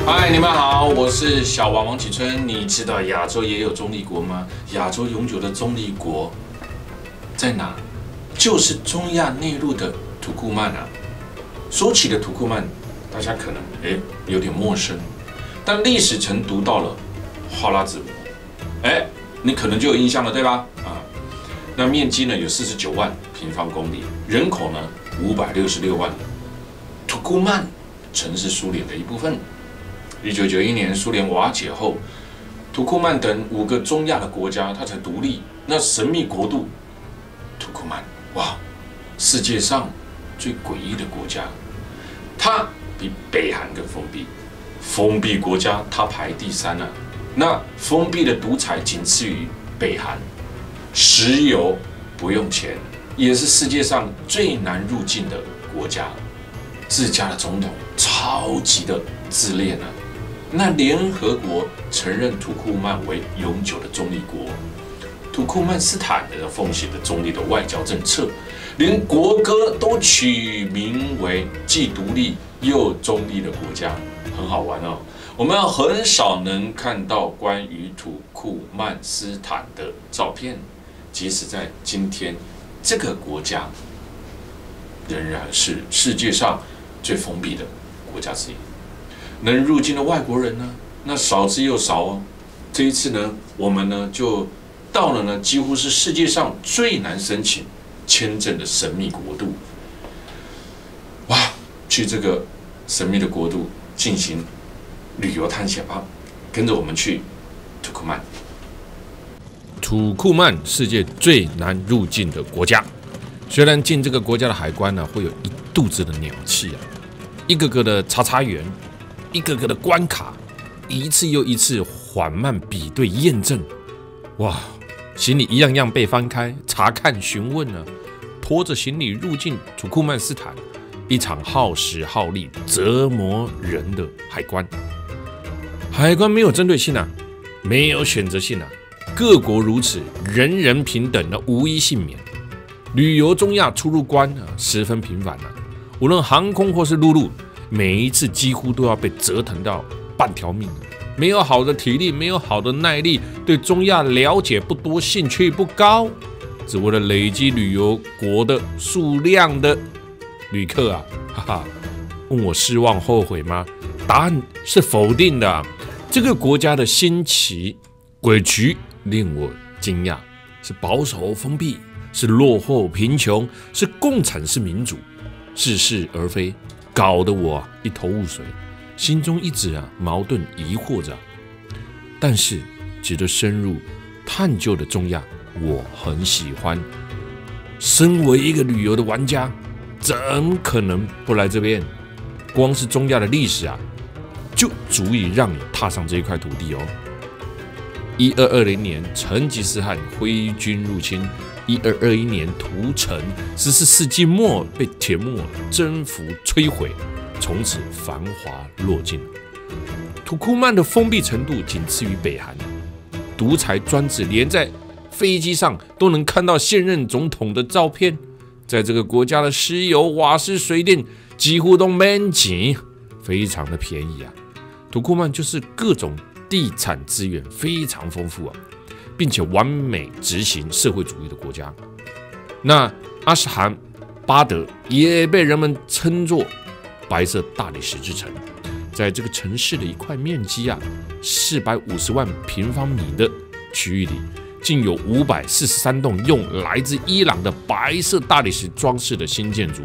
嗨，你们好，我是小王王启春。你知道亚洲也有中立国吗？亚洲永久的中立国在哪？就是中亚内陆的土库曼啊。说起的土库曼，大家可能有点陌生，但历史曾读到了花剌子模，你可能就有印象了，对吧？那面积呢有49万平方公里，人口呢566万。土库曼曾是苏联的一部分。1991年苏联瓦解后，土库曼等5个中亚的国家它才独立。那神秘国度土库曼，哇，世界上最诡异的国家，它比北韩更封闭。封闭国家它排第3啊。那封闭的独裁仅次于北韩。石油不用钱，也是世界上最难入境的国家。自家的总统超级的自恋啊。那联合国承认土库曼为永久的中立国，土库曼斯坦的奉行的中立的外交政策，连国歌都取名为既独立又中立的国家，很好玩哦。我们很少能看到关于土库曼斯坦的照片，即使在今天，这个国家仍然是世界上最封闭的国家之一。能入境的外国人呢，那少之又少哦。这一次呢，我们呢就到了呢，几乎是世界上最难申请签证的神秘国度。哇，去这个神秘的国度进行旅游探险吧，跟着我们去土库曼。土库曼，世界最难入境的国家。虽然进这个国家的海关呢，会有一肚子的鸟气啊，一个个的查查员。一个个的关卡，一次又一次缓慢比对验证，哇，行李一样样被翻开查看询问呢，拖着行李入境土库曼斯坦，一场耗时耗力折磨人的海关。海关没有针对性啊，没有选择性啊，各国如此，人人平等的，无一幸免。旅游中亚出入关啊，十分频繁啊，无论航空或是陆路。每一次几乎都要被折腾到半条命，没有好的体力，没有好的耐力，对中亚了解不多，兴趣不高，只为了累积旅游国的数量的旅客啊，哈哈！问我失望后悔吗？答案是否定的。这个国家的新奇诡谲令我惊讶，是保守封闭，是落后贫穷，是共产式民主，似是而非。搞得我一头雾水，心中一直矛盾疑惑着。但是值得深入探究的中亚，我很喜欢。身为一个旅游的玩家，怎可能不来这边？光是中亚的历史就足以让你踏上这一块土地哦。1220年，成吉思汗挥军入侵。1221年屠城，14世纪末被铁木尔征服摧毁，从此繁华落尽。土库曼的封闭程度仅次于北韩，独裁专制，连在飞机上都能看到现任总统的照片。在这个国家的石油、瓦斯、水电几乎都免钱，非常的便宜啊。土库曼就是各种地产资源非常丰富啊。并且完美执行社会主义的国家。那阿什罕巴德也被人们称作白色大理石之城。在这个城市的一块面积450万平方米的区域里，竟有543栋用来自伊朗的白色大理石装饰的新建筑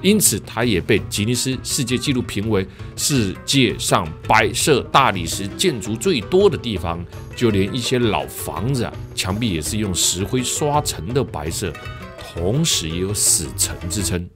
因此它也被吉尼斯世界纪录评为世界上白色大理石建筑最多的地方。就连一些老房子墙壁也是用石灰刷成的白色，同时也有死城之称。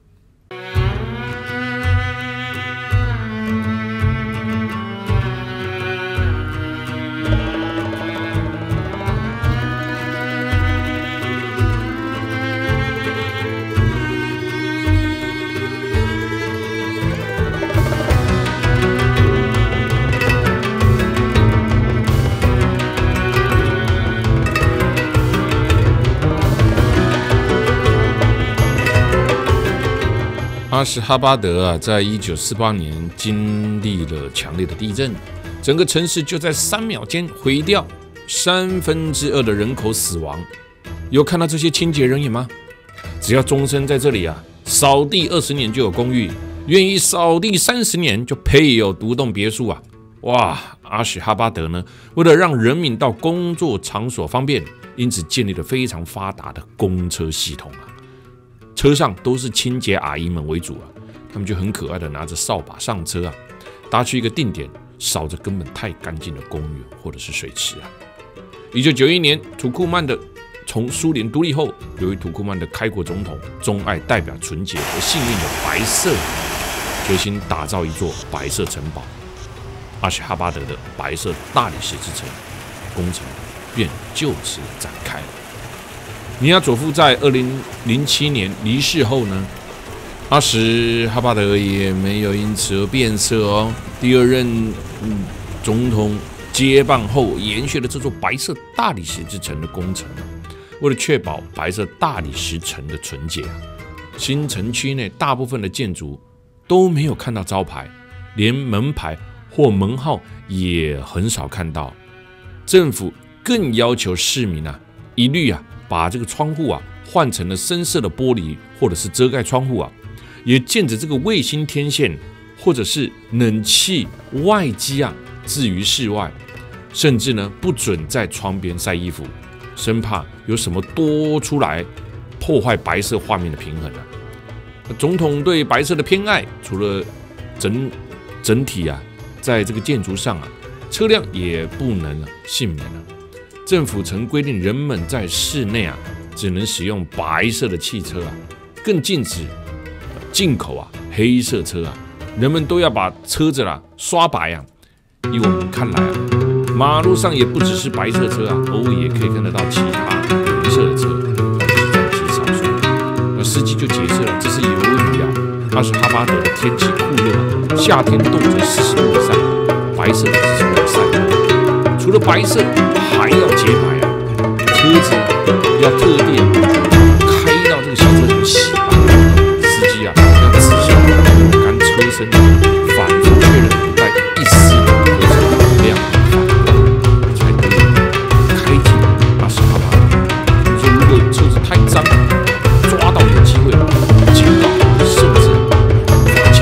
阿什哈巴德啊，在1948年经历了强烈的地震，整个城市就在3秒间毁掉2/3的人口死亡。有看到这些清洁人员吗？只要终身在这里啊，扫地20年就有公寓，愿意扫地30年就配有独栋别墅啊！哇，阿什哈巴德呢，为了让人民到工作场所方便，因此建立了非常发达的公车系统啊。车上都是清洁阿姨们为主啊，他们就很可爱的拿着扫把上车啊，搭去一个定点，扫着根本太干净的公园或者是水池啊。1991年，土库曼的从苏联独立后，由于土库曼的开国总统钟爱代表纯洁和幸运的白色，决心打造一座白色城堡。阿什哈巴德的白色大理石之城工程便就此展开了。尼亚佐夫在2007年离世后呢，阿什哈巴德也没有因此而变色哦。第二任总统接棒后，延续了这座白色大理石之城的工程。为了确保白色大理石城的纯洁啊，新城区内大部分的建筑都没有看到招牌，连门牌或门号也很少看到。政府更要求市民啊，一律啊把这个窗户啊换成了深色的玻璃，或者是遮盖窗户啊，也建着这个卫星天线或者是冷气外机啊置于室外，甚至呢不准在窗边晒衣服，生怕有什么多出来破坏白色画面的平衡啊。总统对白色的偏爱，除了整体啊，在这个建筑上啊，车辆也不能幸免啊。政府曾规定人们在室内啊只能使用白色的汽车啊，更禁止进口啊黑色车啊，人们都要把车子刷白啊。以我们看来啊，马路上也不只是白色车啊，偶尔也可以看得到其他颜色的车，但是占极少数。那司机就解释了，这是由于阿什哈巴德的天气酷热，夏天动辄40度以上，白色只是为了晒热。除了白色，还要洁白啊，车子要特地开到这个小车场洗白，司机要仔细抹干车身，反复确认不带一丝的灰尘亮反才可以开进阿什哈巴德。你说如果车子太脏，抓到有机会警告，甚至罚钱。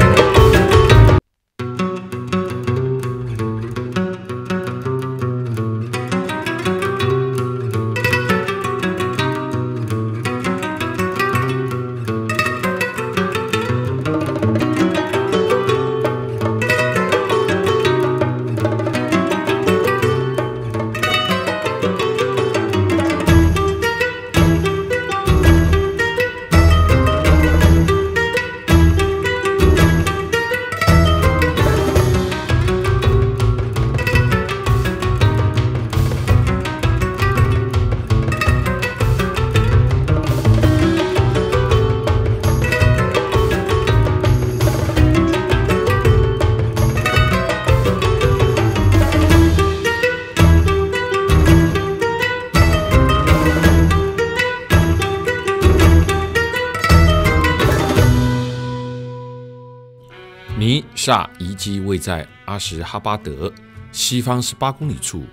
尼萨遗迹位在阿什哈巴德西方18公里处。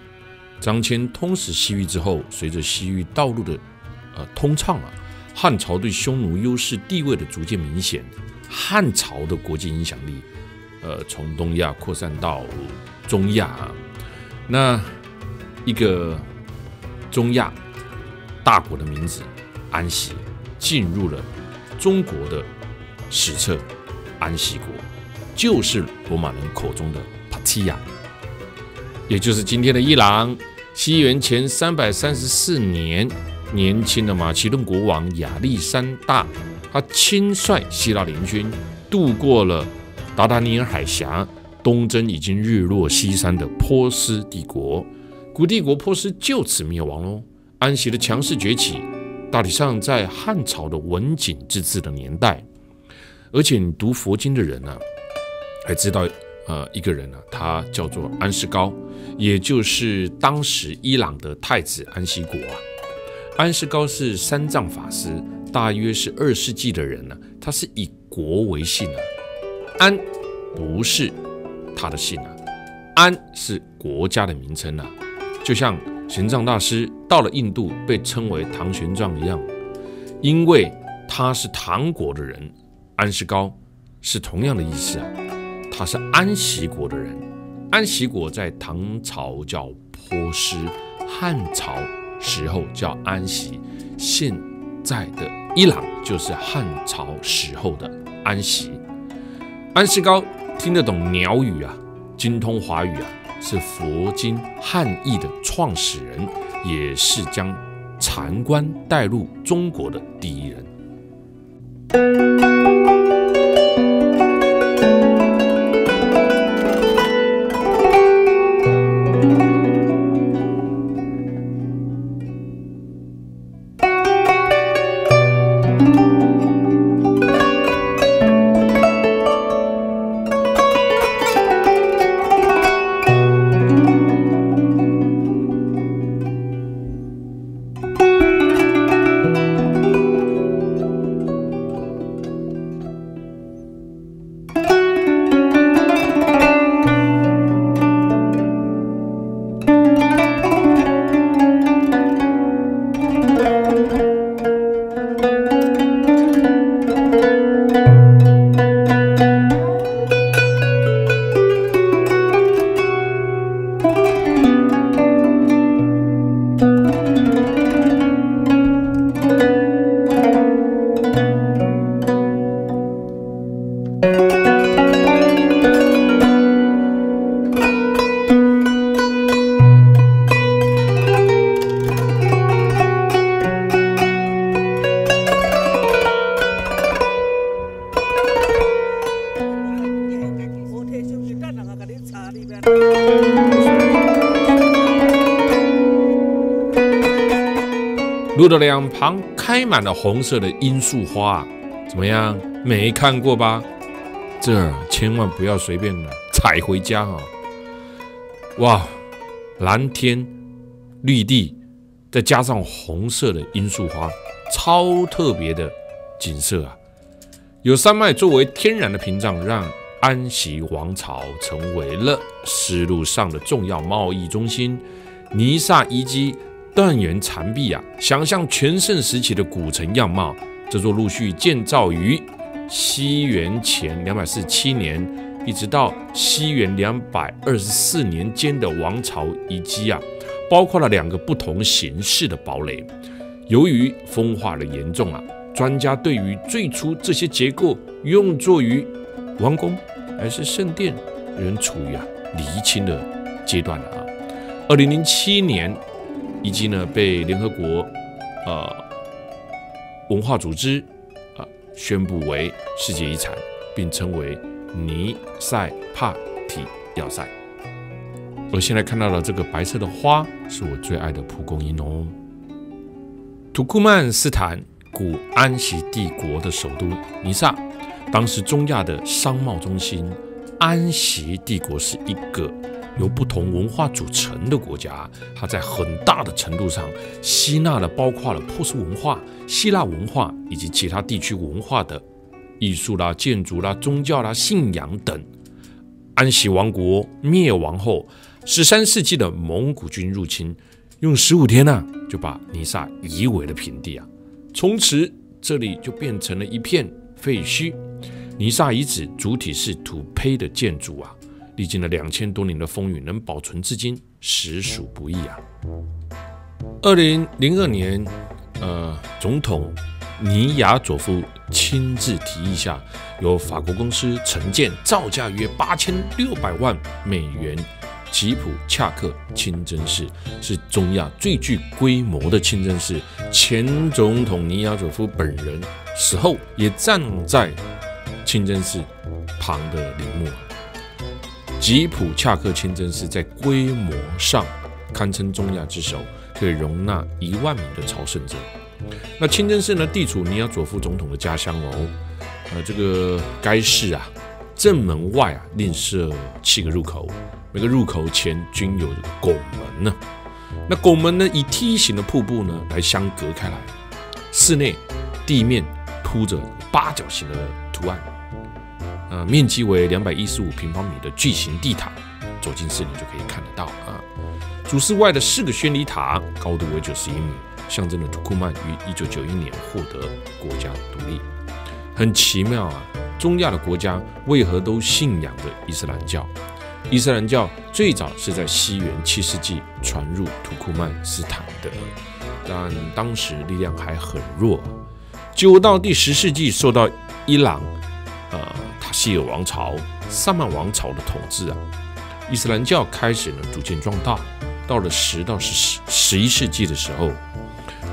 张骞通使西域之后，随着西域道路的通畅啊，汉朝对匈奴优势地位的逐渐明显，汉朝的国际影响力从东亚扩散到中亚啊。那一个中亚大国的名字安息进入了中国的史册，安息国就是罗马人口中的帕提亚，也就是今天的伊朗。西元前334年，年轻的马其顿国王亚历山大，他亲率希腊联军渡过了达达尼尔海峡，东征已经日落西山的波斯帝国。古帝国波斯就此灭亡喽。安息的强势崛起，大体上在汉朝的文景之治的年代。而且你读佛经的人呢，还知道一个人呢，他叫做安世高，也就是当时伊朗的太子安息国啊。安世高是三藏法师，大约是2世纪的人呢。他是以国为姓啊，安不是他的姓啊，安是国家的名称啊，就像玄奘大师到了印度被称为唐玄奘一样，因为他是唐国的人，安世高是同样的意思啊，他是安息国的人。安息国在唐朝叫波斯，汉朝时候叫安息，现在的伊朗就是汉朝时候的安息。安世高听得懂鸟语啊，精通华语啊，是佛经汉译的创始人，也是将禅观带入中国的第一人。路的两旁开满了红色的罂粟花，怎么样？没看过吧？这儿千万不要随便采回家啊！哇，蓝天绿地，再加上红色的罂粟花，超特别的景色啊！有山脉作为天然的屏障，让安息王朝成为了丝路上的重要贸易中心。尼萨遗迹断垣残壁啊，想象全盛时期的古城样貌。这座陆续建造于西元前247年，一直到西元224年间的王朝遗迹啊，包括了2个不同形式的堡垒。由于风化的严重啊，专家对于最初这些结构用作于王宫还是圣殿，仍处于厘清的阶段了啊。2007年，遗迹呢被联合国文化组织宣布为世界遗产，并称为尼塞帕提要塞。而现在看到的这个白色的花，是我最爱的蒲公英哦。土库曼斯坦，古安息帝国的首都尼萨，当时中亚的商贸中心。安息帝国是一个由不同文化组成的国家，它在很大的程度上吸纳了包括了波斯文化、希腊文化以及其他地区文化的艺术啦、建筑啦、宗教啦、信仰等。安息王国灭亡后，13世纪的蒙古军入侵，用15天就把尼萨夷为了平地啊，从此这里就变成了一片废墟。尼萨遗址主体是土坯的建筑啊，历经了2000多年的风雨，能保存至今，实属不易啊。2002年，总统尼亚佐夫亲自提议下，由法国公司承建，造价约8600万美元。吉普恰克清真寺是中亚最具规模的清真寺，前总统尼亚佐夫本人死后也站在清真寺旁的陵墓。吉普恰克清真寺在规模上堪称中亚之首，可以容纳1万名的朝圣者。那清真寺呢，地处尼亚佐夫总统的家乡哦。这个该寺正门外另设7个入口，每个入口前均有拱门呢。那拱门呢，以梯形的瀑布呢来相隔开来。寺内地面铺着8角形的图案，面积为215平方米的巨型地塔，走进寺里就可以看得到啊。主寺外的4个宣礼塔高度为91米，象征了土库曼于1991年获得国家独立。很奇妙啊，中亚的国家为何都信仰着伊斯兰教？伊斯兰教最早是在西元7世纪传入土库曼斯坦的，但当时力量还很弱。9到第10世纪受到伊朗、塔希尔王朝、萨曼王朝的统治啊，伊斯兰教开始呢逐渐壮大。到了10到11世纪的时候，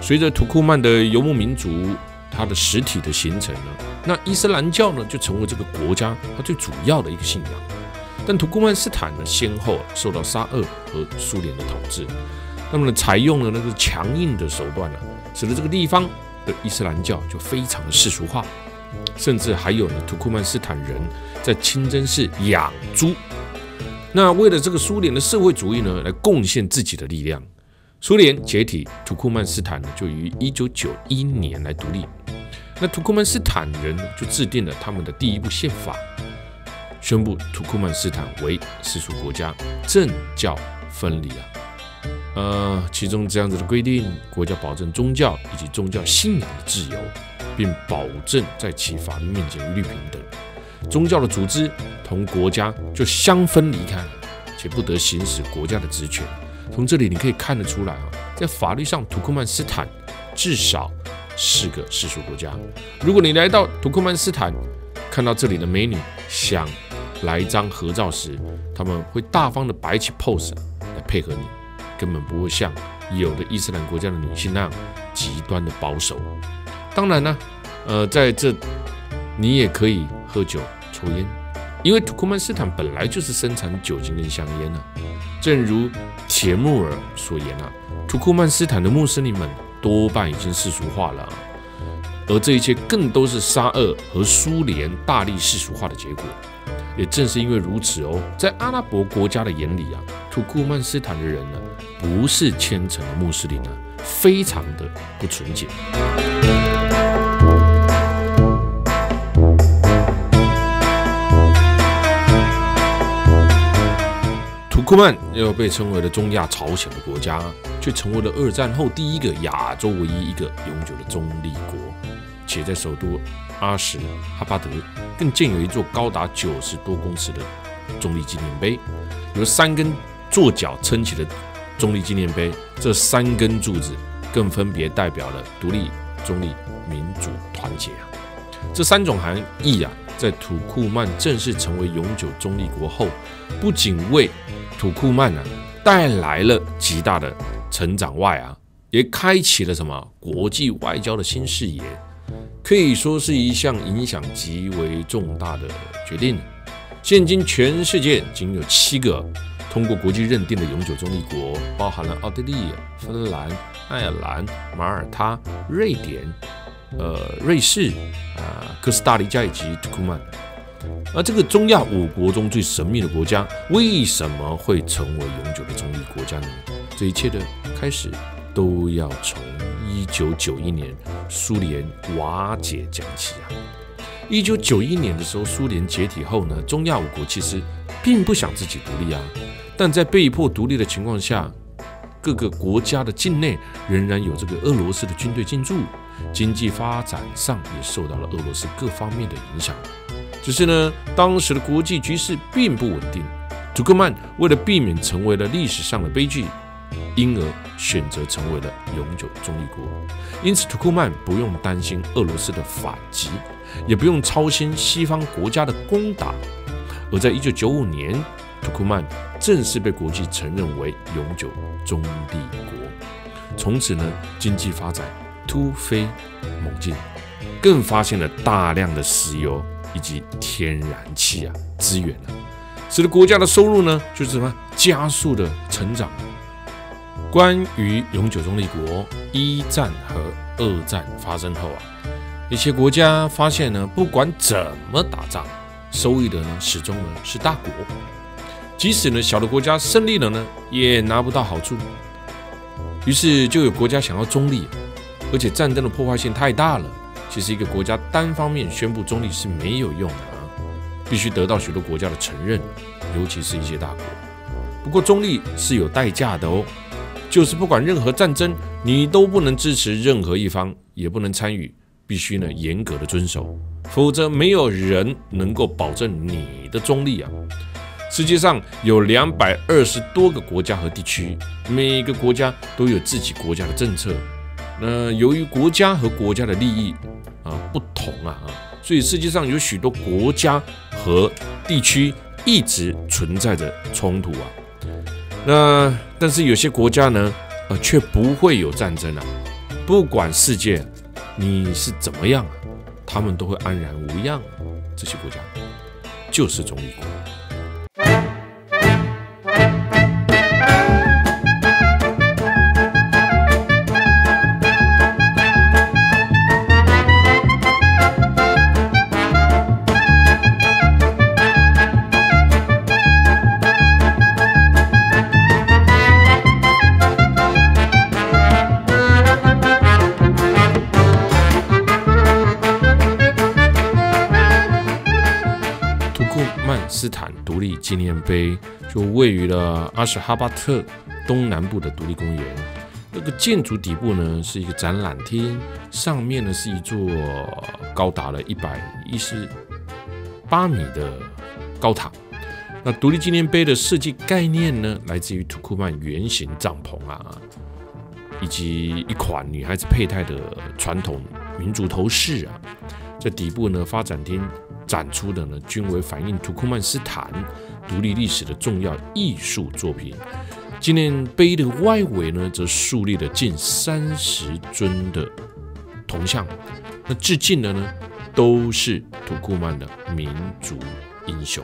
随着土库曼的游牧民族它的实体的形成呢，那伊斯兰教呢就成为这个国家它最主要的一个信仰。但土库曼斯坦呢先后受到沙俄和苏联的统治，那么呢采用了那个强硬的手段呢，使得这个地方的伊斯兰教就非常的世俗化，甚至还有呢土库曼斯坦人在清真寺养猪。那为了这个苏联的社会主义呢，来贡献自己的力量，苏联解体，土库曼斯坦呢就于1991年来独立。那土库曼斯坦人就制定了他们的第一部宪法，宣布土库曼斯坦为世俗国家，政教分离啊。其中这样子的规定，国家保证宗教以及宗教信仰的自由，并保证在其法律面前一律平等。宗教的组织同国家就相分离开了，且不得行使国家的职权。从这里你可以看得出来啊，在法律上土库曼斯坦至少是个世俗国家。如果你来到土库曼斯坦，看到这里的美女想来一张合照时，他们会大方的摆起 pose 来配合你，根本不会像有的伊斯兰国家的女性那样极端的保守。当然呢，在这你也可以喝酒抽烟，因为土库曼斯坦本来就是生产酒精跟香烟啊。正如铁木尔所言啊，土库曼斯坦的穆斯林们多半已经世俗化了，而这一切更都是沙俄和苏联大力世俗化的结果。也正是因为如此哦，在阿拉伯国家的眼里啊，土库曼斯坦的人呢，不是虔诚的穆斯林啊，非常的不纯洁。土库曼又被称为了中亚朝鲜的国家，却成为了2战后第一个亚洲唯一一个永久的中立国，且在首都阿什哈巴德更建有一座高达90多公尺的中立纪念碑，由3根座角撑起的中立纪念碑，这3根柱子更分别代表了独立、中立、民主、团结啊。这3种含义啊，在土库曼正式成为永久中立国后，不仅为土库曼带来了极大的成长外啊，也开启了什么国际外交的新视野，可以说是一项影响极为重大的决定。现今全世界仅有7个通过国际认定的永久中立国，包含了奥地利、芬兰、爱尔兰、马耳他、瑞典、瑞士、哥斯达黎加以及土库曼。而这个中亚5国中最神秘的国家，为什么会成为永久的中立国家呢？这一切的开始都要从1991年苏联瓦解讲起啊。1991年的时候，苏联解体后呢，中亚5国其实并不想自己独立啊，但在被迫独立的情况下，各个国家的境内仍然有这个俄罗斯的军队进驻，经济发展上也受到了俄罗斯各方面的影响。只是呢，当时的国际局势并不稳定，土库曼为了避免成为了历史上的悲剧，因而选择成为了永久中立国。因此，土库曼不用担心俄罗斯的反击，也不用操心西方国家的攻打。而在1995年，土库曼正式被国际承认为永久中立国。从此呢，经济发展突飞猛进，更发现了大量的石油以及天然气资源使得国家的收入呢，就是什么加速的成长。关于永久中立国，1战和2战发生后一些国家发现呢，不管怎么打仗，受益的呢始终呢是大国，即使呢小的国家胜利了呢，也拿不到好处。于是就有国家想要中立，而且战争的破坏性太大了，其实一个国家单方面宣布中立是没有用的啊，必须得到许多国家的承认，尤其是一些大国。不过中立是有代价的哦，就是不管任何战争，你都不能支持任何一方，也不能参与，必须呢严格的遵守，否则没有人能够保证你的中立啊。世界上有220多个国家和地区，每个国家都有自己国家的政策。那由于国家和国家的利益不同所以世界上有许多国家和地区一直存在着冲突啊。那但是有些国家呢，却不会有战争啊。不管世界你是怎么样他们都会安然无恙。这些国家就是中立国。斯坦独立纪念碑就位于了阿什哈巴特东南部的独立公园。那个建筑底部呢是一个展览厅，上面呢是一座高达了118米的高塔。那独立纪念碑的设计概念呢，来自于土库曼圆形帐篷以及一款女孩子佩戴的传统民族头饰这底部呢，发展厅展出的呢，均为反映土库曼斯坦独立历史的重要艺术作品。纪念碑的外围呢，则树立了近30尊的铜像，那致敬的呢，都是土库曼的民族英雄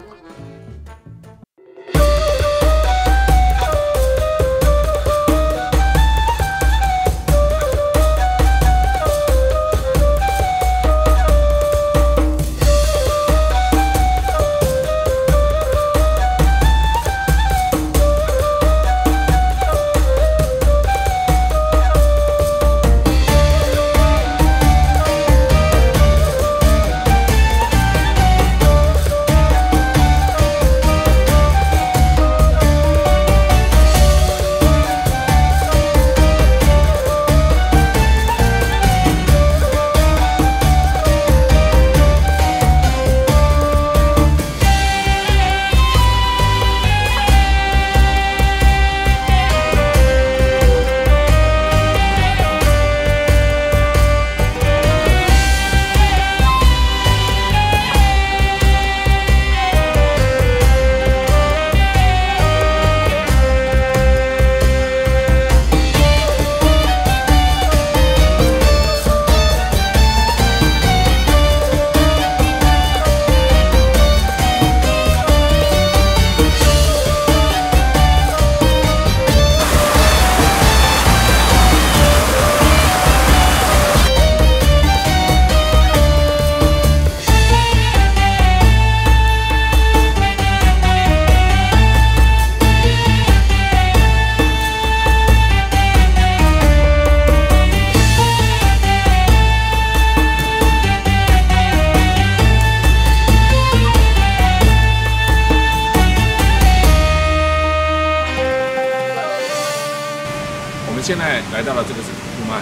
现在来到了这个是土库曼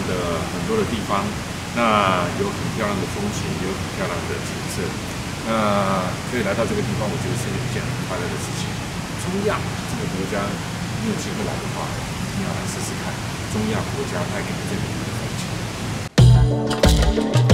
的很多的地方，那有很漂亮的风景，有很漂亮的景色。那可以来到这个地方，我觉得是一件很快乐的事情。中亚这个国家，你有机会来的话，你要来试试看中亚国家带给你这里的风情。